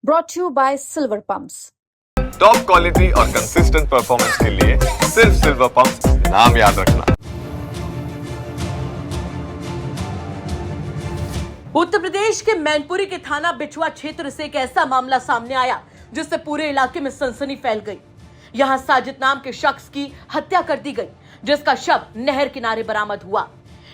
brought to you by Silver Pumps. Top quality और consistent performance के लिए सिर्फ सिल्वर पंप्स नाम याद रखना। उत्तर प्रदेश के मैनपुरी के थाना बिछुआ क्षेत्र से एक ऐसा मामला सामने आया जिससे पूरे इलाके में सनसनी फैल गई। यहां साजिद नाम के शख्स की हत्या कर दी गई, जिसका शव नहर किनारे बरामद हुआ।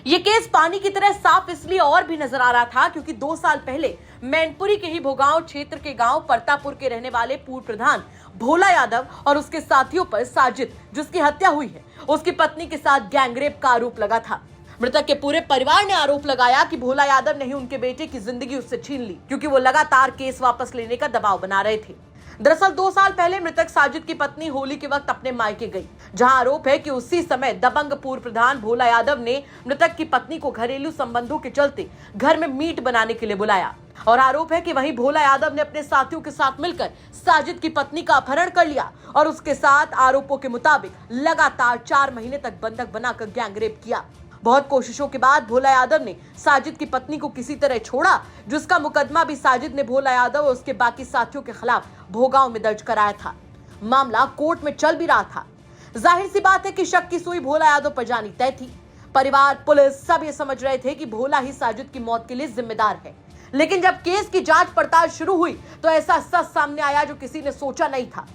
ये केस पानी की तरह साफ इसलिए और भी नजर आ रहा था क्योंकि 2 साल पहले मैनपुरी के ही भोगांव क्षेत्र के गांव परतापुर के रहने वाले पूर्व प्रधान भोला यादव और उसके साथियों पर साजिद, जिसकी हत्या हुई है, उसकी पत्नी के साथ गैंगरेप का आरोप लगा था। मृतक के पूरे परिवार ने आरोप लगाया कि भोला यादव ने ही उनके बेटे की जिंदगी उससे छीन ली, क्योंकि वो लगातार केस वापस लेने का दबाव बना रहे थे। दरअसल 2 साल पहले मृतक साजिद की पत्नी होली के वक्त अपने मायके गई, जहां आरोप है कि उसी समय दबंग पूर्व प्रधान भोला यादव ने मृतक की पत्नी को घरेलू संबंधों के चलते घर में मीट बनाने के लिए बुलाया। और आरोप है कि वहीं भोला यादव ने अपने साथियों के साथ मिलकर साजिद की पत्नी का अपहरण कर लिया और उसके साथ आरोपों के मुताबिक लगातार 4 महीने तक बंधक बनाकर गैंगरेप किया। बहुत कोशिशों के बाद भोला यादव ने साजिद की पत्नी को किसी तरह छोड़ा, जिसका मुकदमा भी साजिद ने भोला यादव और उसके बाकी साथियों के खिलाफ भोगांव में दर्ज कराया था। मामला कोर्ट में चल भी रहा था। जाहिर सी बात है कि शक की सुई भोला यादव पर जानी तय थी। परिवार, पुलिस सब ये समझ रहे थे कि भोला ही साजिद की मौत के लिए जिम्मेदार है। लेकिन जब केस की जांच पड़ताल शुरू हुई तो ऐसा सच सामने आया जो किसी ने सोचा नहीं था।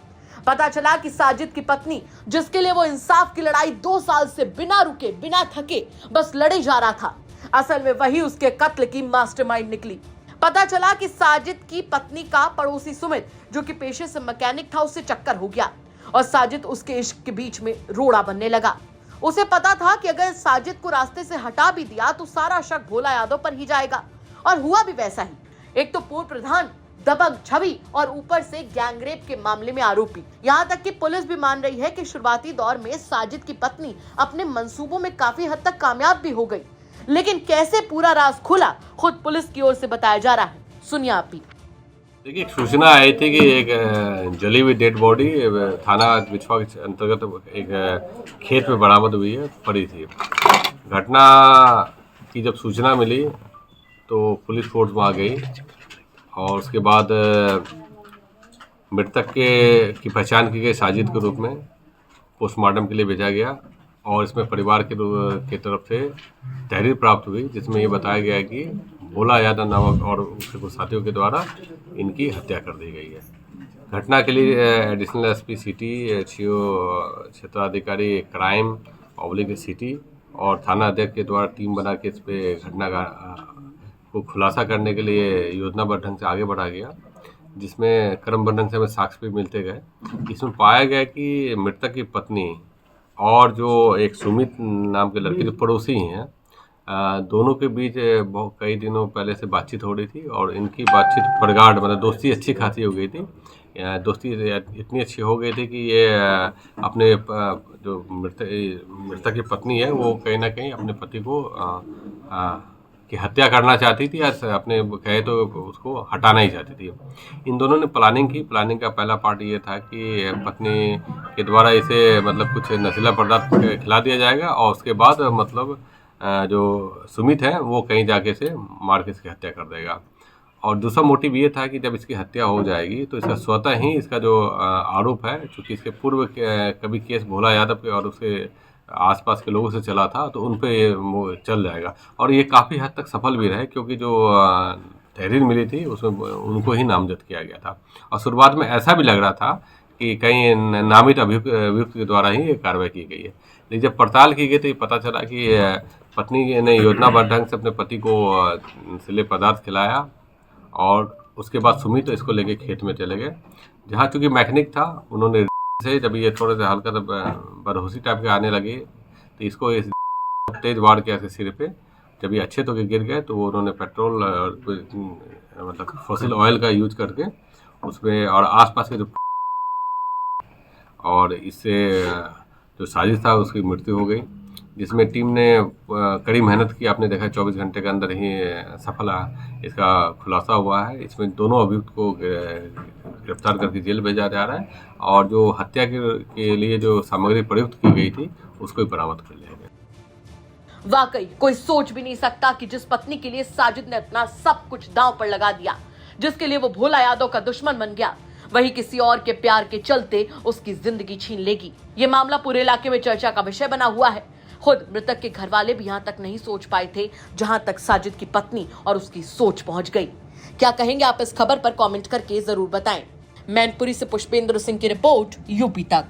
पता चला कि साजिद की पत्नी, जिसके लिए वो इंसाफ की लड़ाई 2 साल से बिना रुके बिना थके बस लड़े जा रहा था, असल में वही उसके कत्ल की मास्टरमाइंड निकली। पता चला कि साजिद की पत्नी का पड़ोसी सुमित, जो कि पेशे से मैकेनिक था, उससे चक्कर हो गया और साजिद उसके इश्क के बीच में रोड़ा बनने लगा। उसे पता था कि अगर साजिद को रास्ते से हटा भी दिया तो सारा शक भोला यादव पर ही जाएगा, और हुआ भी वैसा ही। एक तो पूर्व प्रधान, दबंग छवि और ऊपर से गैंगरेप के मामले में आरोपी। यहाँ तक कि पुलिस भी मान रही है कि शुरुआती दौर में साजिद की पत्नी अपने मंसूबों में काफी हद तक कामयाब भी हो गई, लेकिन कैसे पूरा राज खुला, खुद पुलिस की ओर से बताया जा रहा है। सुनिए आप भी। देखिए, एक सूचना आई थी कि एक जली हुई डेड बॉडी थाना बिछुआ के अंतर्गत एक खेत में बरामद हुई है, पड़ी थी। घटना की जब सूचना मिली तो पुलिस फोर्स वहाँ गई और उसके बाद मृतक की पहचान की गई साजिद के रूप में, पोस्टमार्टम के लिए भेजा गया। और इसमें परिवार की तरफ से तहरीर प्राप्त हुई, जिसमें ये बताया गया है कि भोला यादव नामक और उसके कुछ साथियों के द्वारा इनकी हत्या कर दी गई है। घटना के लिए एडिशनल एसपी सिटी, क्षेत्राधिकारी क्राइम ऑब्लिक सिटी और थाना अध्यक्ष के द्वारा टीम बना के इस पे घटना को खुलासा करने के लिए योजनाबद्ध ढंग से आगे बढ़ा गया, जिसमें क्रमबद्ध ढंग से हमें साक्ष्य भी मिलते गए। इसमें पाया गया कि मृतक की पत्नी और जो एक सुमित नाम के लड़के जो पड़ोसी हैं, दोनों के बीच कई दिनों पहले से बातचीत हो रही थी और इनकी बातचीत प्रगाढ़, मतलब दोस्ती अच्छी खासी हो गई थी। दोस्ती इतनी अच्छी हो गई थी कि ये अपने जो मृतक की पत्नी है वो कहीं ना कहीं अपने पति को की हत्या करना चाहती थी या अपने कहे तो उसको हटाना ही चाहती थी। इन दोनों ने प्लानिंग की। प्लानिंग का पहला पार्ट ये था कि पत्नी के द्वारा इसे मतलब कुछ नशीला पदार्थ खिला दिया जाएगा और उसके बाद मतलब जो सुमित है वो कहीं जाके से मार के इसकी हत्या कर देगा। और दूसरा मोटिव ये था कि जब इसकी हत्या हो जाएगी तो इसका स्वतः ही इसका जो आरोप है, चूँकि इसके पूर्व कभी केस भोला यादव के और उसके आसपास के लोगों से चला था, तो उन पे चल जाएगा। और ये काफ़ी हद तक सफल भी रहे, क्योंकि जो तहरीर मिली थी उसमें उनको ही नामजद किया गया था। और शुरुआत में ऐसा भी लग रहा था कि कहीं नामित अभियुक्त के द्वारा ही ये कार्रवाई की गई है। लेकिन जब पड़ताल की गई तो ये पता चला कि पत्नी ने योजनाबद्ध ढंग से अपने पति को नशीले पदार्थ खिलाया और उसके बाद सुमित तो इसको लेके खेत में चले गए, जहाँ चूँकि मैकेनिक था, उन्होंने से जब ये थोड़े से हल्का बदहोशी टाइप के आने लगे तो इसको इस तेज वार किया इसके सिर पे। जब ये अच्छे तो गिर गए तो उन्होंने पेट्रोल मतलब फॉसिल ऑयल का यूज करके उसमें और आसपास के जो और इससे जो साजिश था उसकी मृत्यु हो गई, जिसमें टीम ने कड़ी मेहनत की। आपने देखा 24 घंटे के अंदर ही सफल इसका खुलासा हुआ है। इसमें दोनों अभियुक्त को गिरफ्तार करके जेल भेजा जा रहा है और जो हत्या के लिए जो सामग्री प्रयुक्त की गई थी उसको भी बरामद कर लिया गया। वाकई कोई सोच भी नहीं सकता कि जिस पत्नी के लिए साजिद ने अपना सब कुछ दांव पर लगा दिया, जिसके लिए वो भोला यादव का दुश्मन बन गया, वही किसी और के प्यार के चलते उसकी जिंदगी छीन लेगी। ये मामला पूरे इलाके में चर्चा का विषय बना हुआ है। खुद मृतक के घर वाले भी यहां तक नहीं सोच पाए थे जहां तक साजिद की पत्नी और उसकी सोच पहुंच गई। क्या कहेंगे आप इस खबर पर कमेंट करके जरूर बताएं। मैनपुरी से पुष्पेंद्र सिंह की रिपोर्ट, यूपी तक।